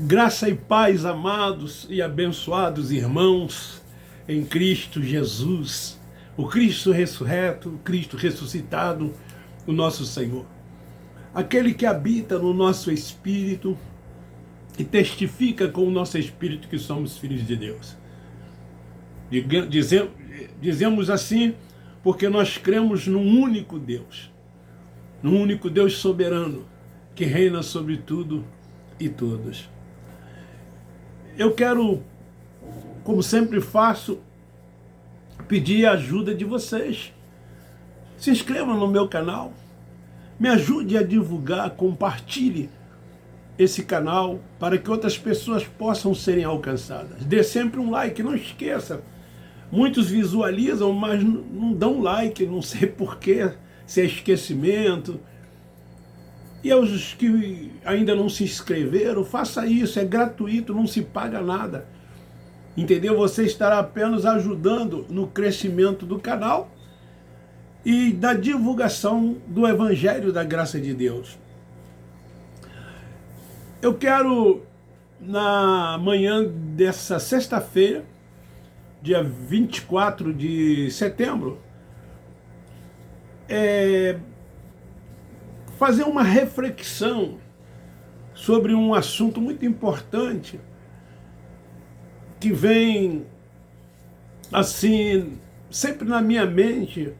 Graça e paz, amados e abençoados irmãos em Cristo Jesus, o Cristo ressurreto, o Cristo ressuscitado, o nosso Senhor. Aquele que habita no nosso espírito e testifica com o nosso espírito que somos filhos de Deus. Dizemos assim porque nós cremos num único Deus soberano, que reina sobre tudo e todos. Eu quero, como sempre faço, pedir a ajuda de vocês. Se inscreva no meu canal, me ajude a divulgar, compartilhe esse canal para que outras pessoas possam serem alcançadas. Dê sempre um like, não esqueça. Muitos visualizam, mas não dão like, não sei porquê, se é esquecimento. E aos que ainda não se inscreveram, faça isso, é gratuito, não se paga nada. Entendeu? Você estará apenas ajudando no crescimento do canal e da divulgação do Evangelho da Graça de Deus. Eu quero, na manhã dessa sexta-feira, dia 24 de setembro, fazer uma reflexão sobre um assunto muito importante que vem, assim, sempre na minha mente,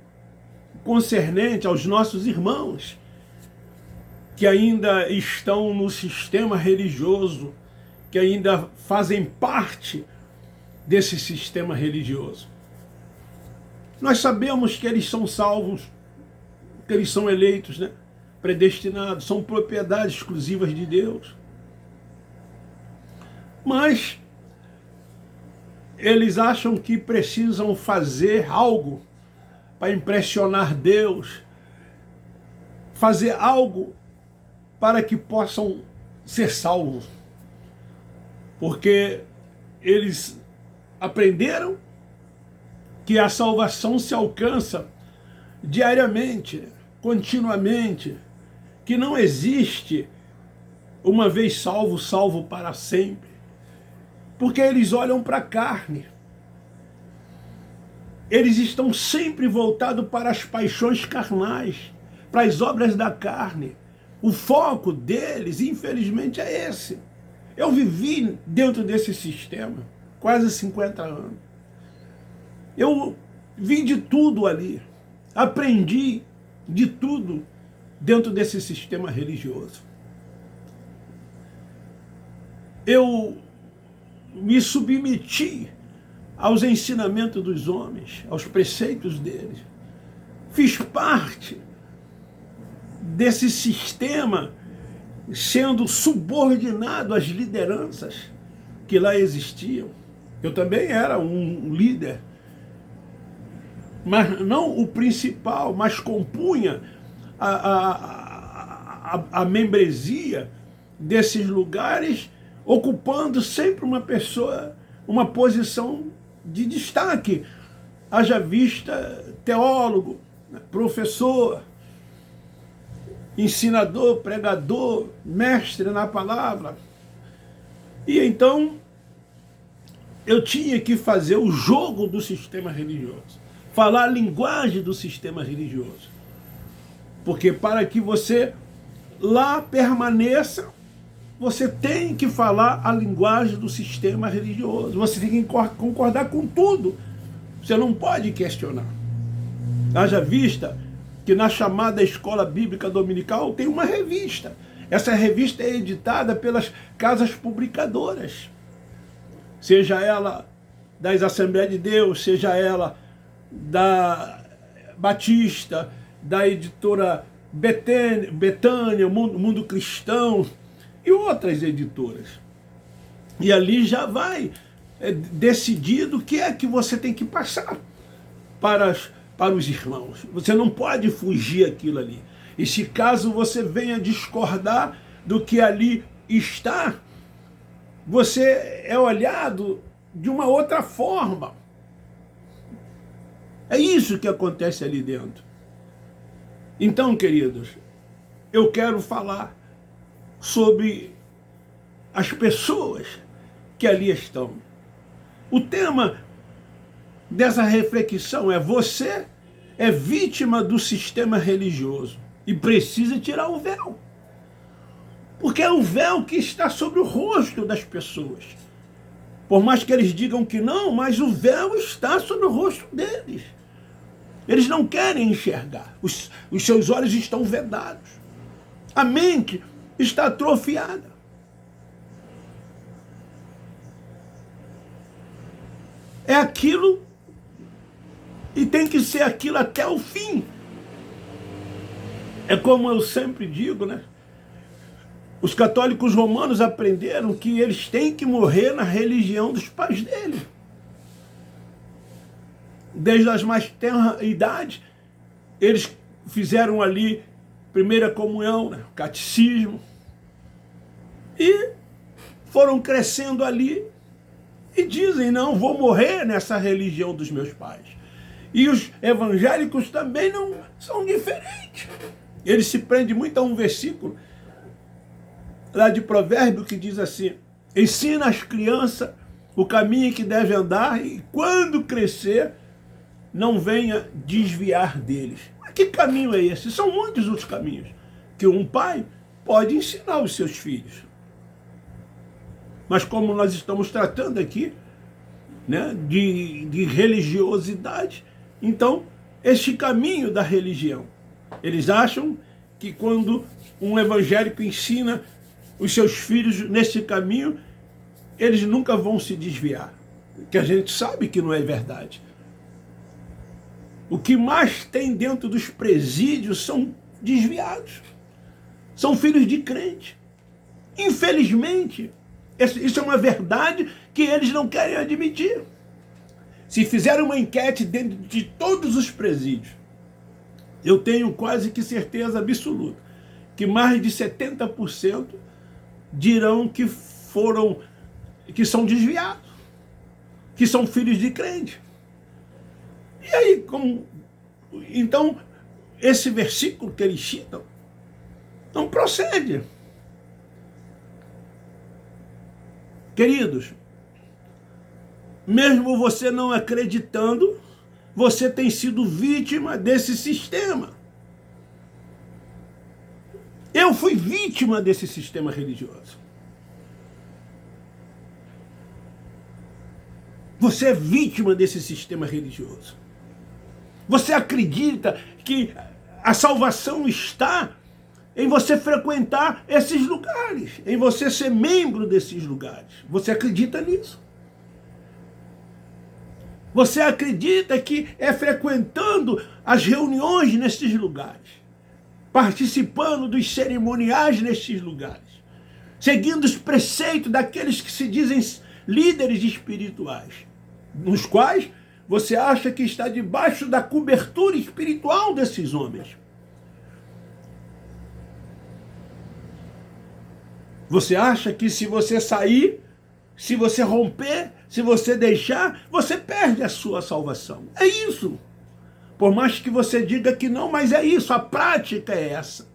concernente aos nossos irmãos que ainda estão no sistema religioso, que ainda fazem parte desse sistema religioso. Nós sabemos que eles são salvos, que eles são eleitos, né? Predestinados, são propriedades exclusivas de Deus. Mas eles acham que precisam fazer algo para impressionar Deus, fazer algo para que possam ser salvos. Porque eles aprenderam que a salvação se alcança diariamente, continuamente, que não existe uma vez salvo, salvo para sempre. Porque eles olham para a carne. Eles estão sempre voltados para as paixões carnais, para as obras da carne. O foco deles, infelizmente, é esse. Eu vivi dentro desse sistema quase 50 anos. Eu vi de tudo ali. Aprendi de tudo dentro desse sistema religioso. Eu me submeti aos ensinamentos dos homens, aos preceitos deles. Fiz parte desse sistema, sendo subordinado às lideranças que lá existiam. Eu também era um líder, mas não o principal, mas compunha a membresia desses lugares, ocupando sempre uma posição de destaque, haja vista teólogo, professor, ensinador, pregador, mestre na palavra. E então eu tinha que fazer o jogo do sistema religioso, falar a linguagem do sistema religioso. Porque para que você lá permaneça, você tem que falar a linguagem do sistema religioso. Você tem que concordar com tudo. Você não pode questionar. Haja vista que na chamada Escola Bíblica Dominical tem uma revista. Essa revista é editada pelas casas publicadoras. Seja ela das Assembleias de Deus, seja ela da Batista, da editora Betânia, Mundo Cristão e outras editoras. E ali já vai decidido o que é que você tem que passar para os irmãos. Você não pode fugir aquilo ali. E se caso você venha discordar do que ali está, você é olhado de uma outra forma. É isso que acontece ali dentro. Então, queridos, eu quero falar sobre as pessoas que ali estão. O tema dessa reflexão é: você é vítima do sistema religioso e precisa tirar o véu. Porque é o véu que está sobre o rosto das pessoas. Por mais que eles digam que não, mas o véu está sobre o rosto deles. Eles não querem enxergar. Os seus olhos estão vedados. A mente está atrofiada. É aquilo e tem que ser aquilo até o fim. É como eu sempre digo, né? Os católicos romanos aprenderam que eles têm que morrer na religião dos pais deles. Desde as mais tenra idades, eles fizeram ali primeira comunhão, né? Catecismo, e foram crescendo ali e dizem: não, vou morrer nessa religião dos meus pais. E os evangélicos também não são diferentes. Eles se prendem muito a um versículo lá de Provérbio que diz assim: ensina as crianças o caminho que deve andar e quando crescer não venha desviar deles. Mas que caminho é esse? São muitos os caminhos que um pai pode ensinar os seus filhos. Mas como nós estamos tratando aqui, né, de religiosidade, então este caminho da religião, eles acham que quando um evangélico ensina os seus filhos nesse caminho, eles nunca vão se desviar. Que a gente sabe que não é verdade. O que mais tem dentro dos presídios são desviados. São filhos de crente. Infelizmente, isso é uma verdade que eles não querem admitir. Se fizeram uma enquete dentro de todos os presídios, eu tenho quase que certeza absoluta que mais de 70% dirão que são desviados, que são filhos de crente. E aí, então, esse versículo que eles citam não procede. Queridos, mesmo você não acreditando, você tem sido vítima desse sistema. Eu fui vítima desse sistema religioso. Você é vítima desse sistema religioso. Você acredita que a salvação está em você frequentar esses lugares, em você ser membro desses lugares. Você acredita nisso? Você acredita que é frequentando as reuniões nesses lugares, participando dos cerimoniais nesses lugares, seguindo os preceitos daqueles que se dizem líderes espirituais, nos quais você acha que está debaixo da cobertura espiritual desses homens. Você acha que se você sair, se você romper, se você deixar, você perde a sua salvação. É isso. Por mais que você diga que não, mas é isso, a prática é essa.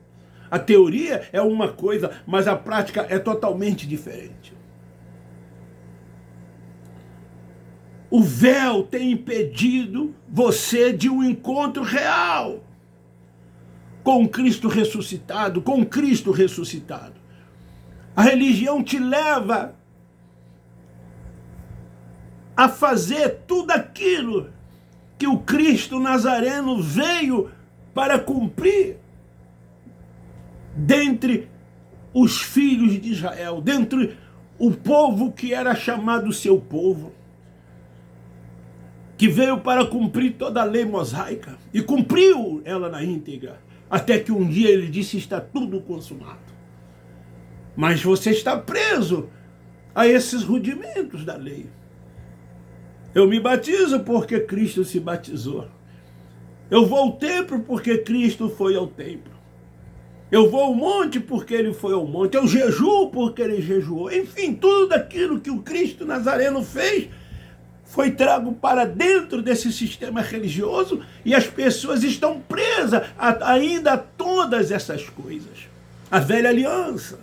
A teoria é uma coisa, mas a prática é totalmente diferente. O véu tem impedido você de um encontro real com Cristo ressuscitado, com Cristo ressuscitado. A religião te leva a fazer tudo aquilo que o Cristo Nazareno veio para cumprir dentre os filhos de Israel, dentre o povo que era chamado seu povo, que veio para cumprir toda a lei mosaica, e cumpriu ela na íntegra, até que um dia ele disse: está tudo consumado. Mas você está preso a esses rudimentos da lei. Eu me batizo porque Cristo se batizou. Eu vou ao templo porque Cristo foi ao templo. Eu vou ao monte porque ele foi ao monte. Eu jejuo porque ele jejuou. Enfim, tudo aquilo que o Cristo Nazareno fez foi trago para dentro desse sistema religioso e as pessoas estão presas ainda a todas essas coisas. A velha aliança.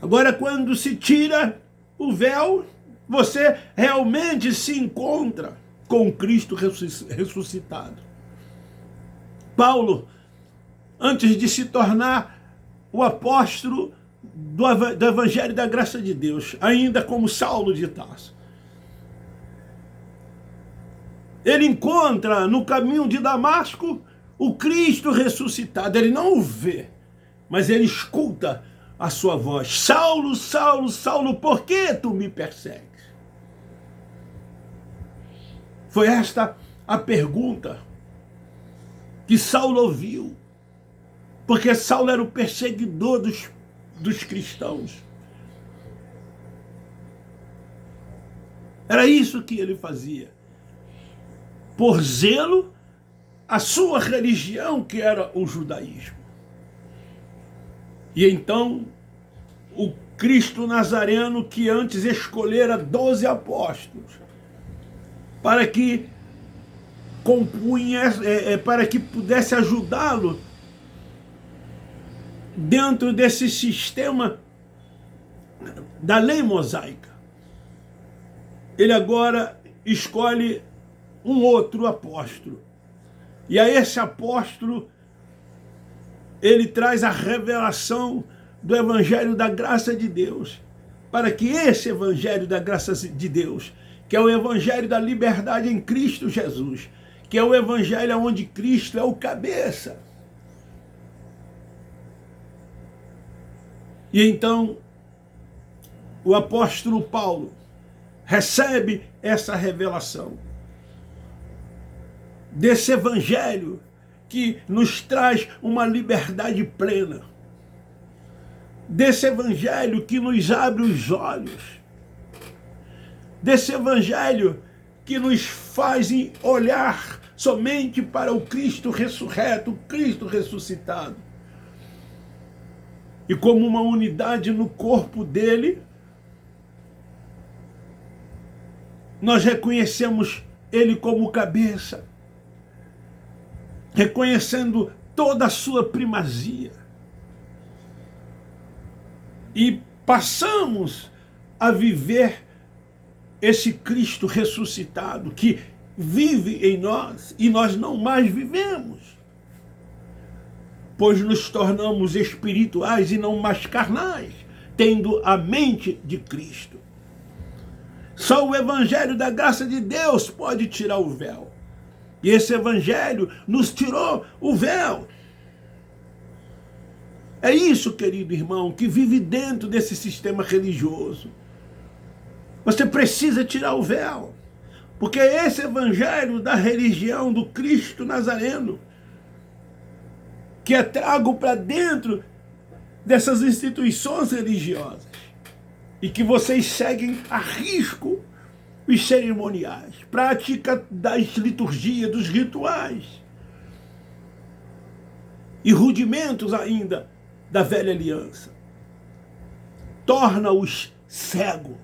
Agora, quando se tira o véu, você realmente se encontra com Cristo ressuscitado. Paulo, antes de se tornar o apóstolo do Evangelho da Graça de Deus, ainda como Saulo de Tarso, ele encontra no caminho de Damasco o Cristo ressuscitado. Ele não o vê, mas ele escuta a sua voz: Saulo, Saulo, Saulo, por que tu me persegues? Foi esta a pergunta que Saulo ouviu, porque Saulo era o perseguidor dos cristãos. Era isso que ele fazia. Por zelo, a sua religião, que era o judaísmo. E então, o Cristo Nazareno, que antes escolhera 12 apóstolos, para que para que pudesse ajudá-lo dentro desse sistema da lei mosaica, ele agora escolhe um outro apóstolo. E a esse apóstolo, ele traz a revelação do Evangelho da Graça de Deus, para que esse Evangelho da Graça de Deus, que é o Evangelho da liberdade em Cristo Jesus, que é o Evangelho onde Cristo é o cabeça. E então, o apóstolo Paulo recebe essa revelação desse Evangelho que nos traz uma liberdade plena, desse Evangelho que nos abre os olhos, desse Evangelho que nos faz olhar somente para o Cristo ressurreto, o Cristo ressuscitado. E como uma unidade no corpo dele, nós reconhecemos ele como cabeça, reconhecendo toda a sua primazia. E passamos a viver esse Cristo ressuscitado que vive em nós e nós não mais vivemos, pois nos tornamos espirituais e não mais carnais, tendo a mente de Cristo. Só o Evangelho da Graça de Deus pode tirar o véu. E esse Evangelho nos tirou o véu. É isso, querido irmão, que vive dentro desse sistema religioso. Você precisa tirar o véu, porque é esse Evangelho da religião do Cristo Nazareno que é trago para dentro dessas instituições religiosas e que vocês seguem a risco os cerimoniais, prática das liturgias, dos rituais e rudimentos ainda da velha aliança. Torna-os cegos.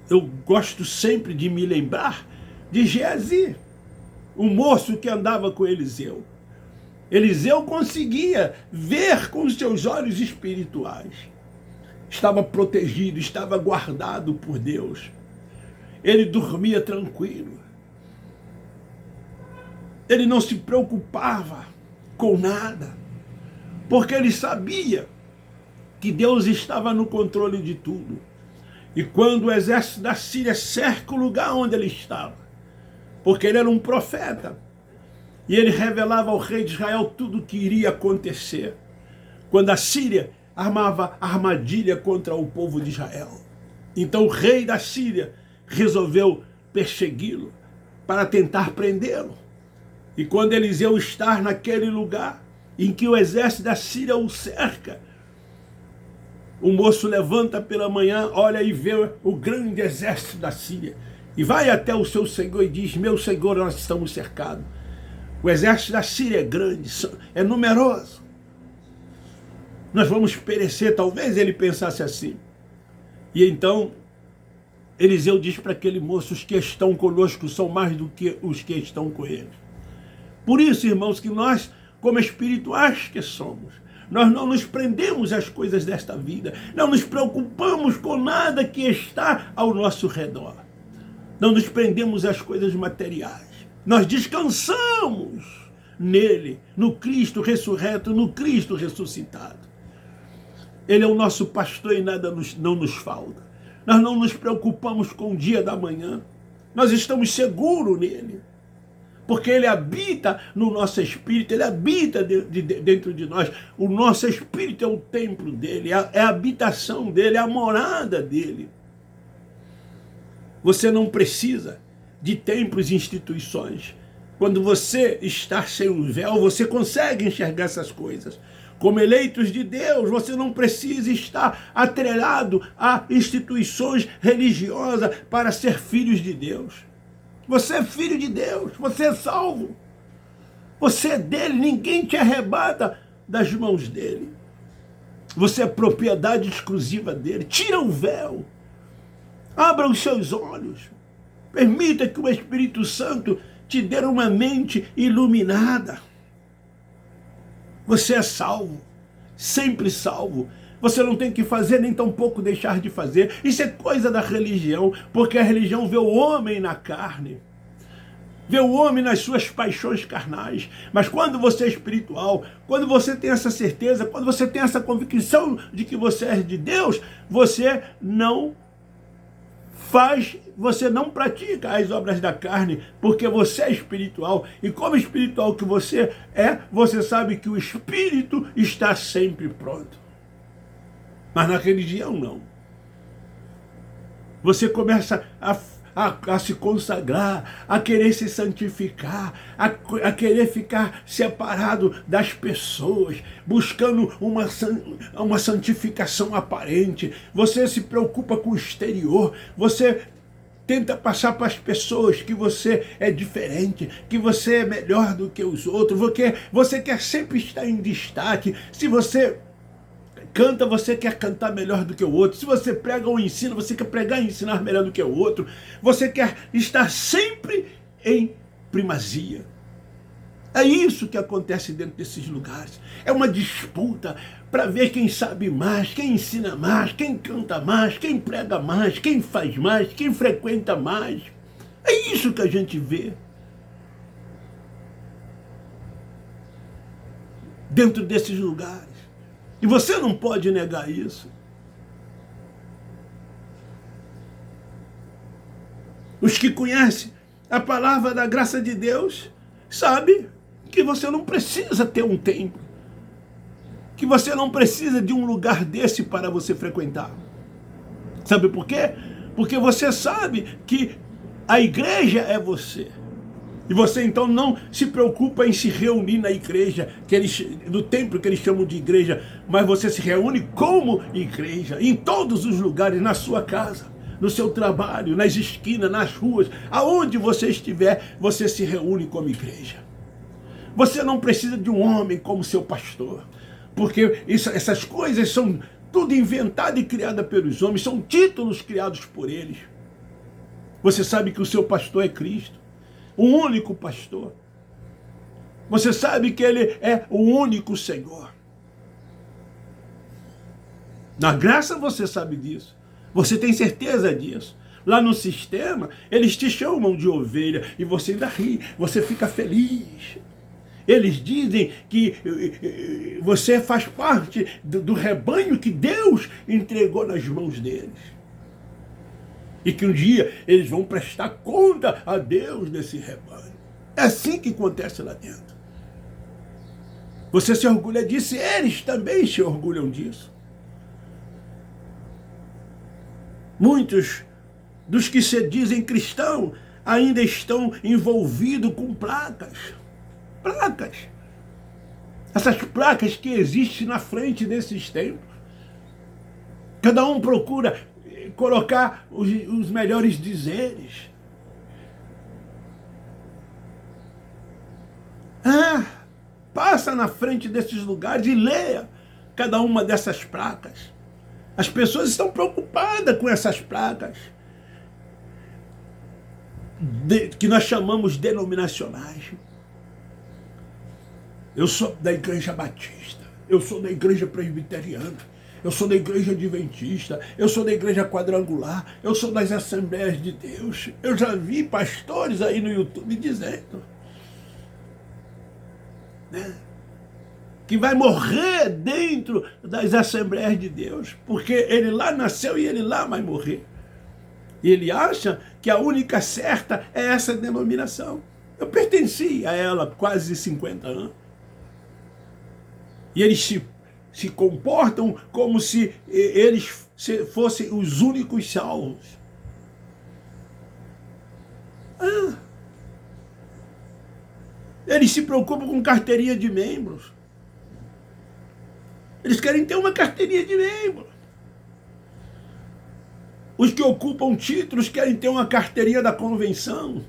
Eu gosto sempre de me lembrar de Geazi, o moço que andava com Eliseu. Eliseu conseguia ver com os seus olhos espirituais. Estava protegido, estava guardado por Deus. Ele dormia tranquilo. Ele não se preocupava com nada, porque ele sabia que Deus estava no controle de tudo. E quando o exército da Síria cerca o lugar onde ele estava, porque ele era um profeta, e ele revelava ao rei de Israel tudo o que iria acontecer quando a Síria armava armadilha contra o povo de Israel. Então o rei da Síria resolveu persegui-lo para tentar prendê-lo. E quando Eliseu está naquele lugar em que o exército da Síria o cerca, o moço levanta pela manhã, olha e vê o grande exército da Síria, e vai até o seu senhor e diz: meu senhor, nós estamos cercados. O exército da Síria é grande, é numeroso. Nós vamos perecer. Talvez ele pensasse assim. E então Eliseu diz para aquele moço: os que estão conosco são mais do que os que estão com ele. Por isso, irmãos, que nós, como espirituais que somos, Nós não nos prendemos às coisas desta vida. Não nos preocupamos com nada que está ao nosso redor. Não nos prendemos às coisas materiais. Nós descansamos nele, no Cristo ressurreto, no Cristo ressuscitado. Ele é o nosso pastor e nada não nos falta. Nós não nos preocupamos com o dia da manhã. Nós estamos seguros nele. Porque ele habita no nosso espírito, ele habita dentro de nós. O nosso espírito é o templo dele, é a habitação dele, é a morada dele. Você não precisa de templos e instituições. Quando você está sem um véu, você consegue enxergar essas coisas. Como eleitos de Deus, você não precisa estar atrelado a instituições religiosas para ser filhos de Deus. Você é filho de Deus, você é salvo. Você é dele, ninguém te arrebata das mãos dele. Você é propriedade exclusiva dele. Tira o véu. Abra os seus olhos. Permita que o Espírito Santo te dê uma mente iluminada. Você é salvo, sempre salvo. Você não tem que fazer, nem tampouco deixar de fazer. Isso é coisa da religião, porque a religião vê o homem na carne. Vê o homem nas suas paixões carnais. Mas quando você é espiritual, quando você tem essa certeza, quando você tem essa convicção de que você é de Deus, você não pratica as obras da carne, porque você é espiritual. E como espiritual que você é, você sabe que o Espírito está sempre pronto. Mas na religião não. Você começa a se consagrar, a querer se santificar, a querer ficar separado das pessoas, buscando uma santificação aparente. Você se preocupa com o exterior, você tenta passar para as pessoas que você é diferente, que você é melhor do que os outros, porque você quer sempre estar em destaque. Se você canta, você quer cantar melhor do que o outro. Se você prega ou ensina, você quer pregar e ensinar melhor do que o outro. Você quer estar sempre em primazia. É isso que acontece dentro desses lugares. É uma disputa para ver quem sabe mais, quem ensina mais, quem canta mais, quem prega mais, quem faz mais, quem frequenta mais. É isso que a gente vê dentro desses lugares. E você não pode negar isso. Os que conhecem a palavra da graça de Deus sabem que você não precisa ter um templo, que você não precisa de um lugar desse para você frequentar. Sabe por quê? Porque você sabe que a igreja é você. E você então não se preocupa em se reunir na igreja, no templo que eles chamam de igreja, mas você se reúne como igreja, em todos os lugares, na sua casa, no seu trabalho, nas esquinas, nas ruas, aonde você estiver, você se reúne como igreja. Você não precisa de um homem como seu pastor, porque essas coisas são tudo inventado e criada pelos homens, são títulos criados por eles. Você sabe que o seu pastor é Cristo. O único pastor. Você sabe que ele é o único Senhor. Na graça você sabe disso. Você tem certeza disso. Lá no sistema, eles te chamam de ovelha e você ainda ri, você fica feliz. Eles dizem que você faz parte do rebanho que Deus entregou nas mãos deles. E que um dia eles vão prestar conta a Deus desse rebanho. É assim que acontece lá dentro. Você se orgulha disso e eles também se orgulham disso. Muitos dos que se dizem cristãos ainda estão envolvidos com placas. Placas. Essas placas que existem na frente desses templos. Cada um procura colocar os melhores dizeres. Passa na frente desses lugares e leia cada uma dessas placas. As pessoas estão preocupadas com essas placas, que nós chamamos denominacionais. Eu sou da Igreja Batista. Eu sou da igreja presbiteriana, eu sou da igreja adventista, eu sou da igreja quadrangular, eu sou das Assembleias de Deus. Eu já vi pastores aí no YouTube dizendo, né, que vai morrer dentro das Assembleias de Deus, porque ele lá nasceu e ele lá vai morrer. E ele acha que a única certa é essa denominação. Eu pertenci a ela há quase 50 anos. E eles se comportam como se eles fossem os únicos salvos. Eles se preocupam com carteirinha de membros. Eles querem ter uma carteirinha de membro. Os que ocupam títulos querem ter uma carteirinha da convenção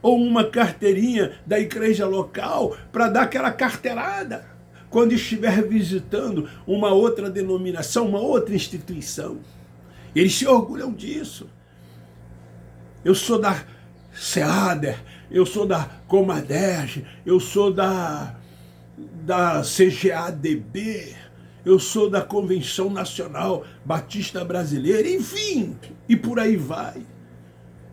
ou uma carteirinha da igreja local para dar aquela carteirada quando estiver visitando uma outra denominação, uma outra instituição. Eles se orgulham disso. Eu sou da SEADER, eu sou da Comadeg, eu sou da CGADB, eu sou da Convenção Nacional Batista Brasileira, enfim, e por aí vai.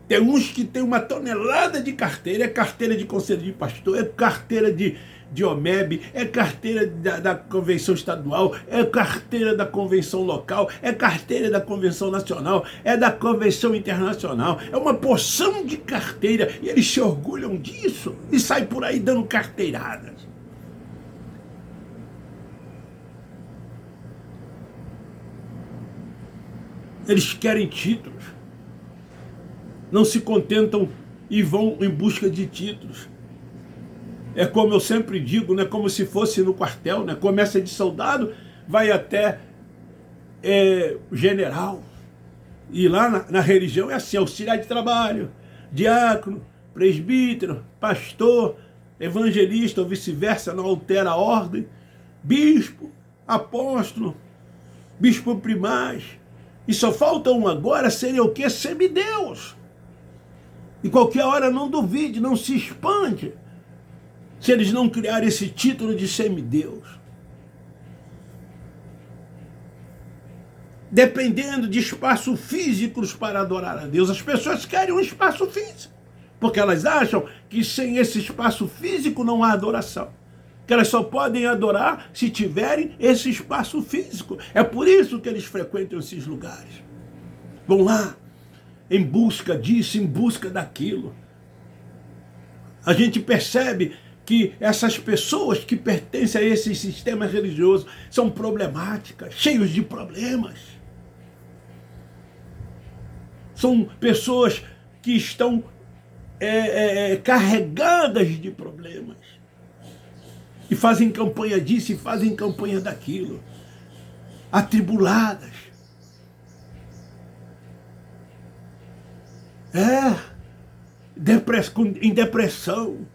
Tem uns que tem uma tonelada de carteira, é carteira de conselho de pastor, é carteira de OMEB, é carteira da Convenção Estadual, é carteira da Convenção Local, é carteira da Convenção Nacional, é da Convenção Internacional, é uma porção de carteira, e eles se orgulham disso, e saem por aí dando carteiradas. Eles querem títulos, não se contentam e vão em busca de títulos. É como eu sempre digo, né, como se fosse no quartel, né, começa de soldado, vai até general. E lá na religião é assim, auxiliar de trabalho, diácono, presbítero, pastor, evangelista ou vice-versa, não altera a ordem, bispo, apóstolo, bispo primaz. E só falta um agora, seria o quê? Semideus. E qualquer hora não duvide, não se espante, se eles não criarem esse título de semideus. Dependendo de espaços físicos para adorar a Deus. As pessoas querem um espaço físico, porque elas acham que sem esse espaço físico não há adoração. Que elas só podem adorar se tiverem esse espaço físico. É por isso que eles frequentam esses lugares. Vão lá em busca disso, em busca daquilo. A gente percebe que essas pessoas que pertencem a esse sistema religioso são problemáticas, cheios de problemas. São pessoas que estão carregadas de problemas. E fazem campanha disso e fazem campanha daquilo. Atribuladas. Em depressão.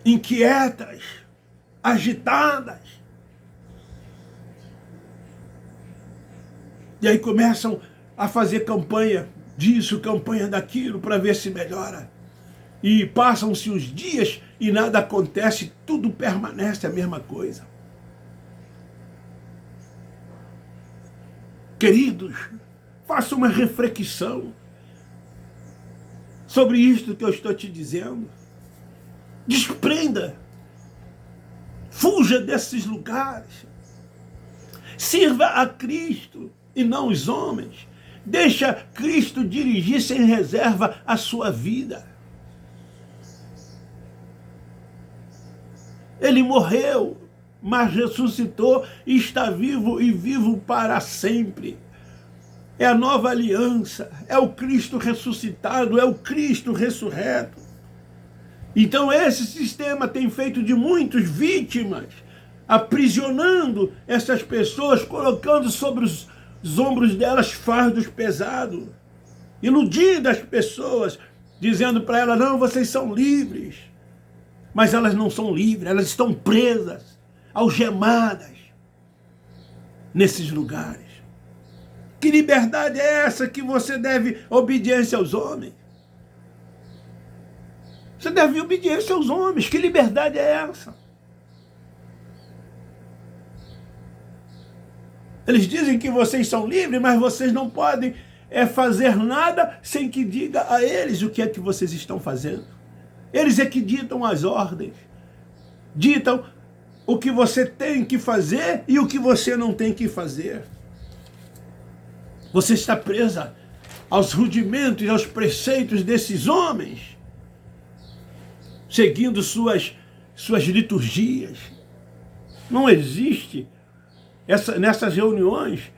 Inquietas. Agitadas. E aí começam a fazer campanha disso, campanha daquilo, para ver se melhora. E passam-se os dias e nada acontece, tudo permanece a mesma coisa. Queridos, faça uma reflexão sobre isto que eu estou te dizendo. Desprenda. Fuja desses lugares. Sirva a Cristo e não os homens. Deixa Cristo dirigir sem reserva a sua vida. Ele morreu, mas ressuscitou e está vivo e vivo para sempre. É a nova aliança, é o Cristo ressuscitado, é o Cristo ressurreto. Então esse sistema tem feito de muitos vítimas, aprisionando essas pessoas, colocando sobre os ombros delas fardos pesados, iludindo as pessoas, dizendo para elas, não, vocês são livres. Mas elas não são livres, elas estão presas, algemadas nesses lugares. Que liberdade é essa que você deve obediência aos homens? Você deve obediência aos homens, que liberdade é essa? Eles dizem que vocês são livres, mas vocês não podem fazer nada sem que diga a eles o que é que vocês estão fazendo. Eles é que ditam as ordens, ditam o que você tem que fazer e o que você não tem que fazer. Você está presa aos rudimentos e aos preceitos desses homens, seguindo suas liturgias. Não existe nessas reuniões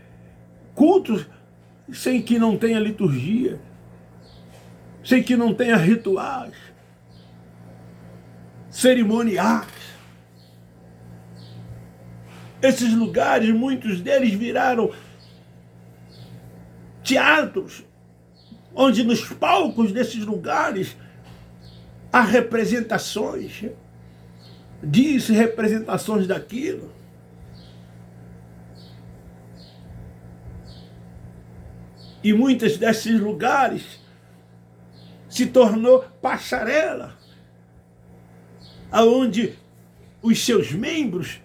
cultos sem que não tenha liturgia, sem que não tenha rituais, cerimoniais. Esses lugares, muitos deles viraram teatros, onde nos palcos desses lugares há representações disso, representações daquilo. E muitos desses lugares se tornou passarela, aonde os seus membros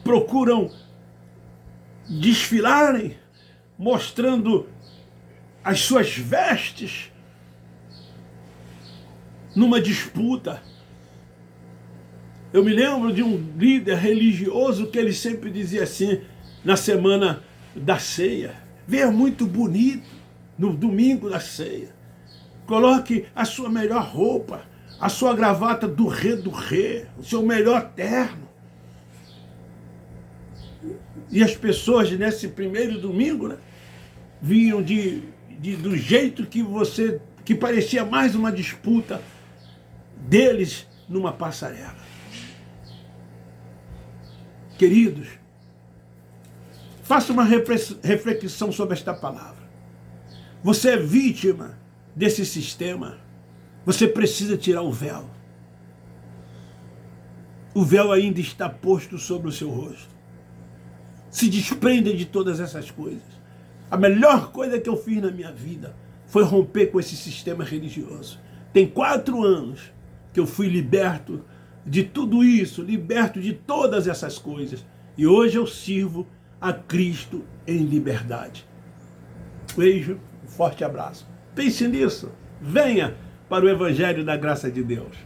procuram desfilarem, mostrando as suas vestes numa disputa. Eu me lembro de um líder religioso que ele sempre dizia assim, na semana da ceia: venha muito bonito no domingo da ceia, coloque a sua melhor roupa, a sua gravata do rei, o seu melhor terno. E as pessoas nesse primeiro domingo, né, vinham do jeito que parecia mais uma disputa deles numa passarela. Queridos, faça uma reflexão sobre esta palavra. Você é vítima desse sistema. Você precisa tirar o véu. O véu ainda está posto sobre o seu rosto. Se desprenda de todas essas coisas. A melhor coisa que eu fiz na minha vida foi romper com esse sistema religioso. Tem 4 anos que eu fui liberto de tudo isso, liberto de todas essas coisas. E hoje eu sirvo a Cristo em liberdade. Beijo, um forte abraço. Pense nisso. Venha para o Evangelho da Graça de Deus.